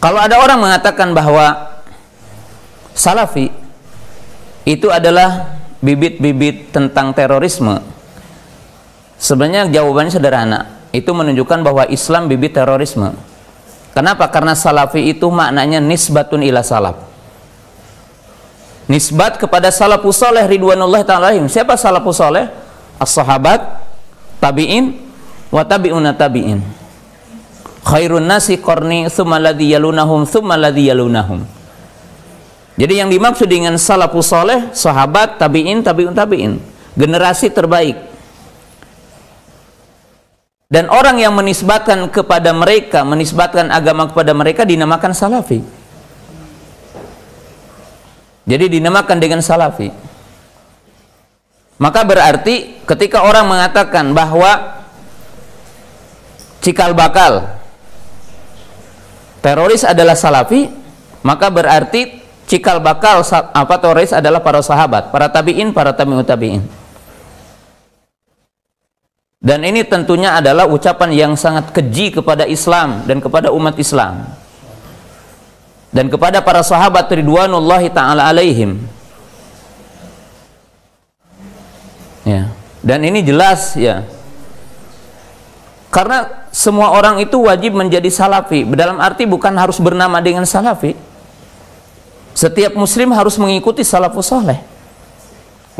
Kalau ada orang mengatakan bahwa Salafi itu adalah bibit-bibit tentang terorisme, sebenarnya jawabannya sederhana. Itu menunjukkan bahwa Islam bibit terorisme. Kenapa? Karena Salafi itu maknanya nisbatun ila salaf, nisbat kepada salafus saleh ridwanullah ta'ala alaihim. Siapa salafus saleh? As-sahabat, tabi'in, wa tabi'una tabi'in. Khairun nasi qarni tsumma alladzi yalunahum tsumma alladzi yalunahum. Jadi yang dimaksud dengan salafus saleh, sahabat, tabi'in, tabi'un tabi'in, generasi terbaik. Dan orang yang menisbatkan kepada mereka, menisbatkan agama kepada mereka dinamakan salafi. Jadi dinamakan dengan salafi. Maka berarti ketika orang mengatakan bahwa cikal bakal teroris adalah salafi, maka berarti cikal bakal teroris adalah para sahabat, para tabi'in, para tabi'ut tabi'in. Dan ini tentunya adalah ucapan yang sangat keji kepada Islam dan kepada umat Islam dan kepada para sahabat ridwanullahi ta'ala alaihim. Ya. Dan ini jelas ya, karena semua orang itu wajib menjadi salafi, dalam arti bukan harus bernama dengan salafi. Setiap muslim harus mengikuti salafus saleh.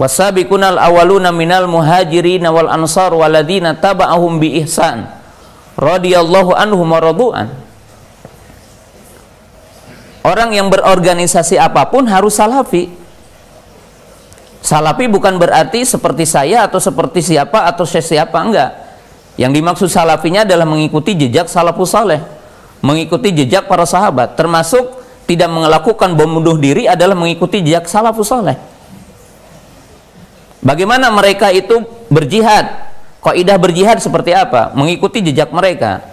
Wasabiqunal awaluna minal muhajirin wal ansar waladina taba'ahum bi ihsan radhiyallahu anhum wa radu'an. Orang yang berorganisasi apapun harus salafi. Salafi bukan berarti seperti saya atau seperti siapa atau siapa, enggak. Yang dimaksud salafinya adalah mengikuti jejak salafus saleh, mengikuti jejak para sahabat, termasuk tidak melakukan bom bunuh diri adalah mengikuti jejak salafus saleh. Bagaimana mereka itu berjihad, kaidah berjihad seperti apa? Mengikuti jejak mereka.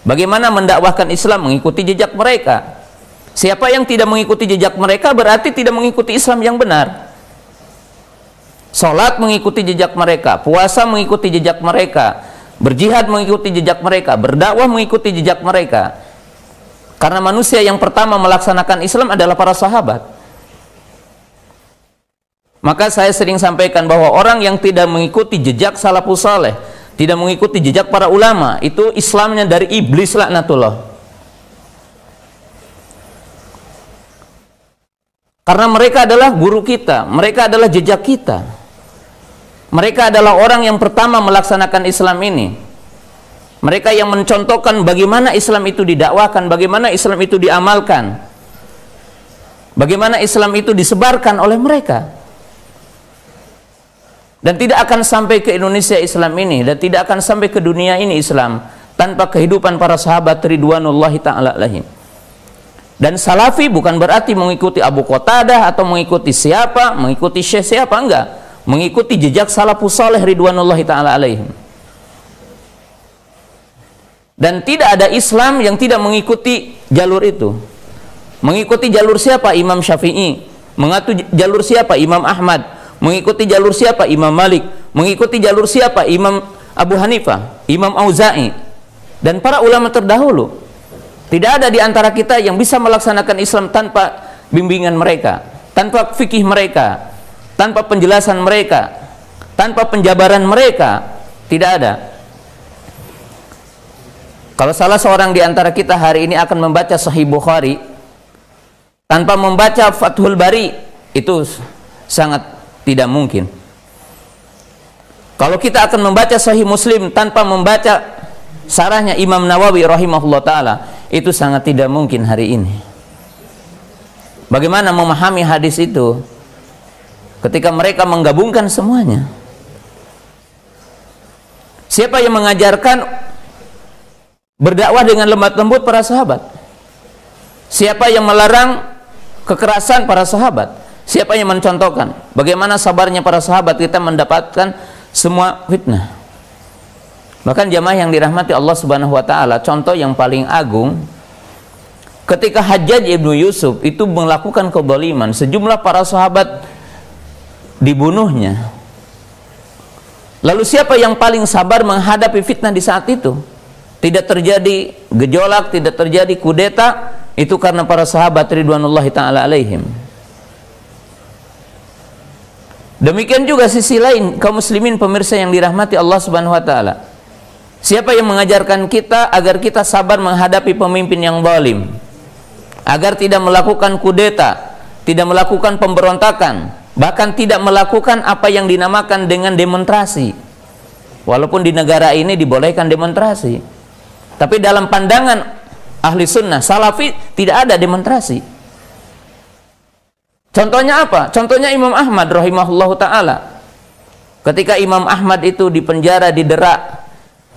Bagaimana mendakwahkan Islam? Mengikuti jejak mereka. Siapa yang tidak mengikuti jejak mereka berarti tidak mengikuti Islam yang benar. Salat mengikuti jejak mereka, puasa mengikuti jejak mereka, berjihad mengikuti jejak mereka, berdakwah mengikuti jejak mereka. Karena manusia yang pertama melaksanakan Islam adalah para sahabat. Maka saya sering sampaikan bahwa orang yang tidak mengikuti jejak salafus saleh, tidak mengikuti jejak para ulama, itu Islamnya dari iblis laknatullah. Karena mereka adalah guru kita, mereka adalah jejak kita. Mereka adalah orang yang pertama melaksanakan Islam ini. Mereka yang mencontohkan bagaimana Islam itu didakwahkan, bagaimana Islam itu diamalkan, bagaimana Islam itu disebarkan oleh mereka. Dan tidak akan sampai ke Indonesia Islam ini, dan tidak akan sampai ke dunia ini Islam tanpa kehidupan para sahabat ridwanullahi ta'ala alaihim. Dan salafi bukan berarti mengikuti Abu Qatadah atau mengikuti siapa, mengikuti syekh siapa, enggak. Mengikuti jejak salafus saleh ridwanullahi ta'ala alaihim. Dan tidak ada Islam yang tidak mengikuti jalur itu. Mengikuti jalur siapa? Imam Syafi'i. Mengikuti jalur siapa? Imam Ahmad. Mengikuti jalur siapa? Imam Malik. Mengikuti jalur siapa? Imam Abu Hanifah, Imam Auza'i, dan para ulama terdahulu. Tidak ada di antara kita yang bisa melaksanakan Islam tanpa bimbingan mereka, tanpa fikih mereka, tanpa penjelasan mereka, tanpa penjabaran mereka. Tidak ada. Kalau salah seorang di antara kita hari ini akan membaca Sahih Bukhari tanpa membaca Fathul Bari, itu sangat tidak mungkin. Kalau kita akan membaca Sahih Muslim tanpa membaca sarahnya Imam Nawawi rahimahullah ta'ala, itu sangat tidak mungkin hari ini. Bagaimana memahami hadis itu ketika mereka menggabungkan semuanya? Siapa yang mengajarkan berdakwah dengan lemah lembut para sahabat? Siapa yang melarang kekerasan para sahabat? Siapa yang mencontohkan bagaimana sabarnya para sahabat kita mendapatkan semua fitnah? Bahkan jamaah yang dirahmati Allah Subhanahu wa taala, contoh yang paling agung ketika Hajjaj ibnu Yusuf itu melakukan kezaliman, sejumlah para sahabat dibunuhnya. Lalu siapa yang paling sabar menghadapi fitnah di saat itu? Tidak terjadi gejolak, tidak terjadi kudeta, itu karena para sahabat ridwanullahi ta'ala alaihim. Demikian juga sisi lain, kaum muslimin pemirsa yang dirahmati Allah Subhanahu wa taala. Siapa yang mengajarkan kita agar kita sabar menghadapi pemimpin yang zalim, agar tidak melakukan kudeta, tidak melakukan pemberontakan, bahkan tidak melakukan apa yang dinamakan dengan demonstrasi. Walaupun di negara ini dibolehkan demonstrasi, tapi dalam pandangan ahli sunnah salafi tidak ada demonstrasi. Contohnya apa? Contohnya Imam Ahmad rahimahullahu ta'ala. Ketika Imam Ahmad itu dipenjara, didera,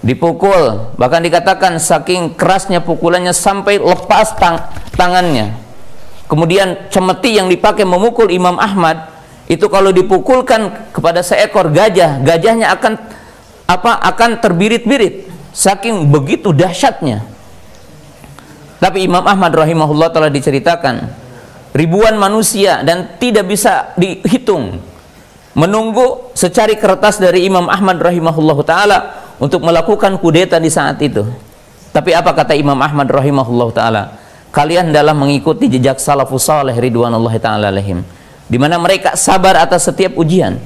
dipukul, bahkan dikatakan saking kerasnya pukulannya sampai lepas tangannya. Kemudian cemeti yang dipakai memukul Imam Ahmad itu kalau dipukulkan kepada seekor gajah, gajahnya akan terbirit-birit, saking begitu dahsyatnya. Tapi Imam Ahmad rahimahullah telah diceritakan ribuan manusia dan tidak bisa dihitung menunggu secari kertas dari Imam Ahmad rahimahullah ta'ala untuk melakukan kudeta di saat itu. Tapi apa kata Imam Ahmad rahimahullah ta'ala? Kalian dalam mengikuti jejak salafus salih ridwanullahi ta'ala alaihim, di mana mereka sabar atas setiap ujian.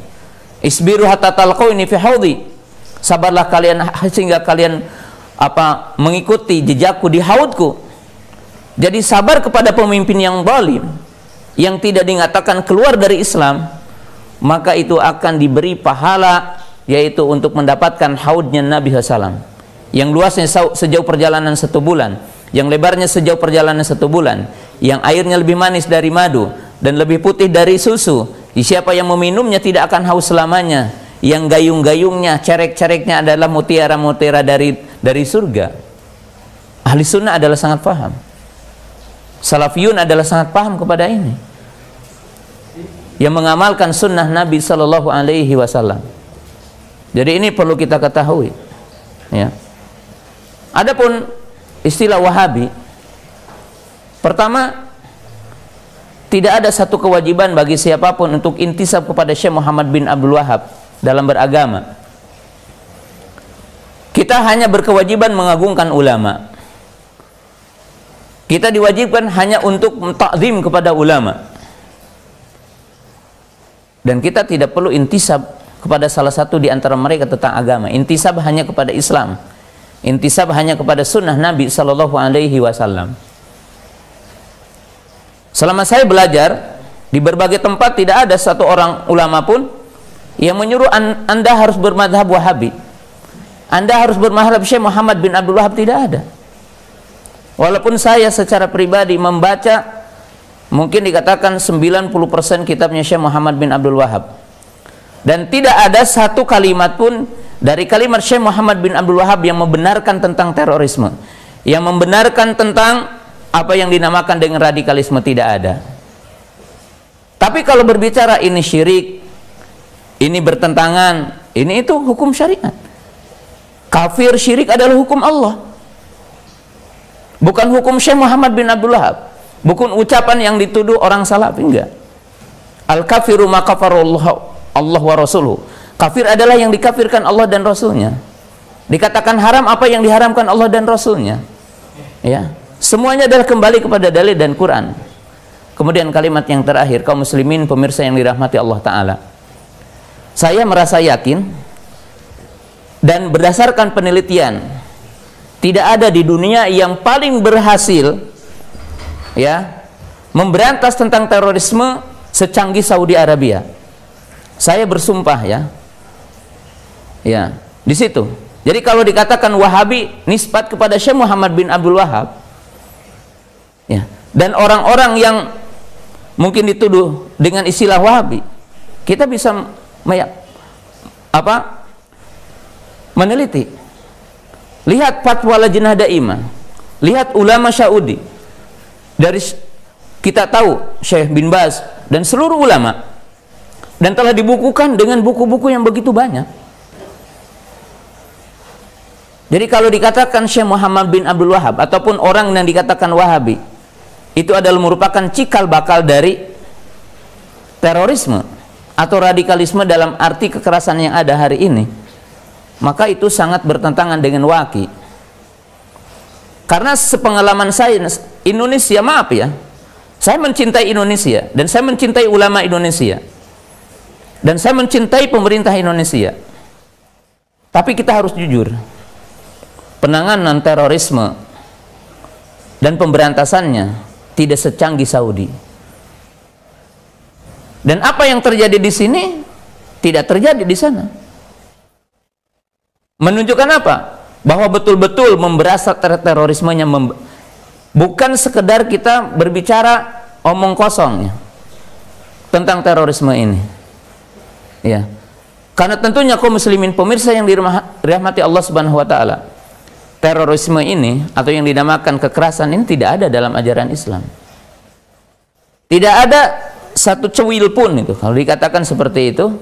Isbiru hatta talqauni fi haudhi, sabarlah kalian sehingga kalian mengikuti jejakku di haudku. Jadi sabar kepada pemimpin yang zalim, yang tidak dinyatakan keluar dari Islam, maka itu akan diberi pahala, yaitu untuk mendapatkan haudnya Nabi SAW, yang luasnya sejauh perjalanan 1 bulan, yang lebarnya sejauh perjalanan 1 bulan, yang airnya lebih manis dari madu dan lebih putih dari susu. Siapa yang meminumnya tidak akan haus selamanya, yang gayung-gayungnya, cerek-cereknya adalah mutiara-mutiara dari surga. Ahli sunnah adalah sangat paham, salafiyun adalah sangat paham kepada ini, yang mengamalkan sunnah Nabi Sallallahu Alaihi Wasallam. Jadi ini perlu kita ketahui, ya. Adapun istilah Wahabi, pertama, tidak ada satu kewajiban bagi siapapun untuk intisab kepada Syekh Muhammad bin Abdul Wahab dalam beragama. Kita hanya berkewajiban mengagungkan ulama. Kita diwajibkan hanya untuk takzim kepada ulama. Dan kita tidak perlu intisab kepada salah satu di antara mereka tentang agama. Intisab hanya kepada Islam. Intisab hanya kepada sunnah Nabi Sallallahu Alaihi Wasallam. Selama saya belajar di berbagai tempat, tidak ada satu orang ulama pun yang menyuruh Anda harus bermadhab Wahabi, Anda harus bermadhab Syekh Muhammad bin Abdul Wahab, tidak ada. Walaupun saya secara pribadi membaca mungkin dikatakan 90% kitabnya Syekh Muhammad bin Abdul Wahab, dan tidak ada satu kalimat pun dari kalimat Syekh Muhammad bin Abdul Wahab yang membenarkan tentang terorisme, yang membenarkan tentang apa yang dinamakan dengan radikalisme, tidak ada. Tapi kalau berbicara ini syirik, ini bertentangan, ini itu hukum syariat. Kafir syirik adalah hukum Allah, bukan hukum Syekh Muhammad bin Abdul Wahab, bukan ucapan yang dituduh orang salafi, enggak. Al-kafiru ma kafarallahu Allah wa rasuluhu. Kafir adalah yang dikafirkan Allah dan Rasulnya. Dikatakan haram apa yang diharamkan Allah dan Rasulnya. Ya, semuanya adalah kembali kepada dalil dan Quran. Kemudian kalimat yang terakhir, kaum muslimin pemirsa yang dirahmati Allah Ta'ala, saya merasa yakin dan berdasarkan penelitian, tidak ada di dunia yang paling berhasil, ya, memberantas tentang terorisme secanggih Saudi Arabia. Saya bersumpah, ya, di situ. Jadi kalau dikatakan Wahabi nisbat kepada Syekh Muhammad bin Abdul Wahab, ya, dan orang-orang yang mungkin dituduh dengan istilah Wahabi, kita bisa meneliti. Lihat fatwa Lajnah Daimah, lihat ulama Saudi, dari kita tahu Syekh bin Baz dan seluruh ulama, dan telah dibukukan dengan buku-buku yang begitu banyak. Jadi kalau dikatakan Syekh Muhammad bin Abdul Wahab ataupun orang yang dikatakan Wahabi, itu adalah merupakan cikal bakal dari terorisme atau radikalisme dalam arti kekerasan yang ada hari ini, maka itu sangat bertentangan dengan waqi. Karena sepengalaman saya, Indonesia, maaf ya, saya mencintai Indonesia dan saya mencintai ulama Indonesia dan saya mencintai pemerintah Indonesia. Tapi kita harus jujur, penanganan terorisme dan pemberantasannya tidak secanggih Saudi. Dan apa yang terjadi di sini tidak terjadi di sana. Menunjukkan apa? Bahwa betul-betul memberantas terorismenya, bukan sekedar kita berbicara omong kosong ya, tentang terorisme ini. Ya. Karena tentunya kaum muslimin pemirsa yang dirahmati Allah Subhanahu wa taala, terorisme ini atau yang dinamakan kekerasan ini tidak ada dalam ajaran Islam. Tidak ada satu cewil pun itu kalau dikatakan seperti itu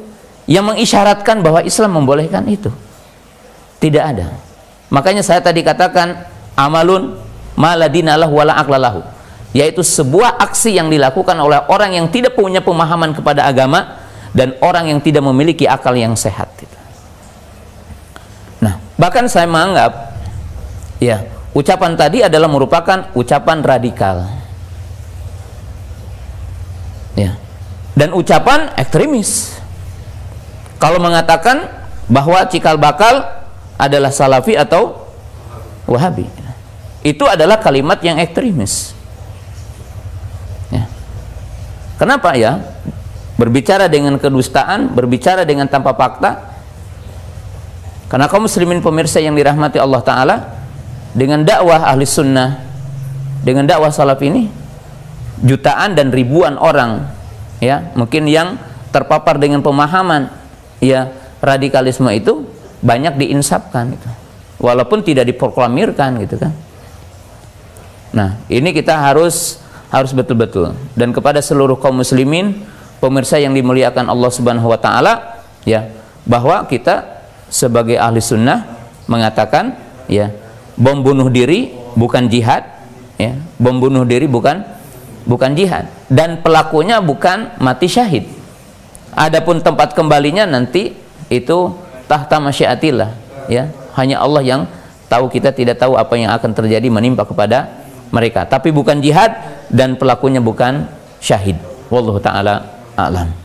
yang mengisyaratkan bahwa Islam membolehkan itu. Tidak ada. Makanya saya tadi katakan amalun maladinalahu wala aqlalahu, yaitu sebuah aksi yang dilakukan oleh orang yang tidak punya pemahaman kepada agama dan orang yang tidak memiliki akal yang sehat. Nah, bahkan saya menganggap ya, ucapan tadi adalah merupakan ucapan radikal. Ya. Dan ucapan ekstremis. Kalau mengatakan bahwa cikal bakal adalah Salafi atau Wahabi, itu adalah kalimat yang ekstremis. Ya. Kenapa ya? Berbicara dengan kedustaan, berbicara dengan tanpa fakta. Karena kaum muslimin pemirsa yang dirahmati Allah Ta'ala, dengan dakwah ahli sunnah, dengan dakwah salaf ini, jutaan dan ribuan orang ya, mungkin yang terpapar dengan pemahaman ya radikalisme itu banyak diinsafkan gitu, walaupun tidak diproklamirkan gitu kan. Nah, ini kita harus betul-betul, dan kepada seluruh kaum muslimin pemirsa yang dimuliakan Allah Subhanahu wa taala ya, bahwa kita sebagai ahli sunnah mengatakan ya, bom bunuh diri bukan jihad ya, bom bunuh diri bukan jihad, dan pelakunya bukan mati syahid. Adapun tempat kembalinya nanti itu tahta masyiatillah ya, hanya Allah yang tahu, kita tidak tahu apa yang akan terjadi menimpa kepada mereka, tapi bukan jihad dan pelakunya bukan syahid. Wallahu taala a'lam.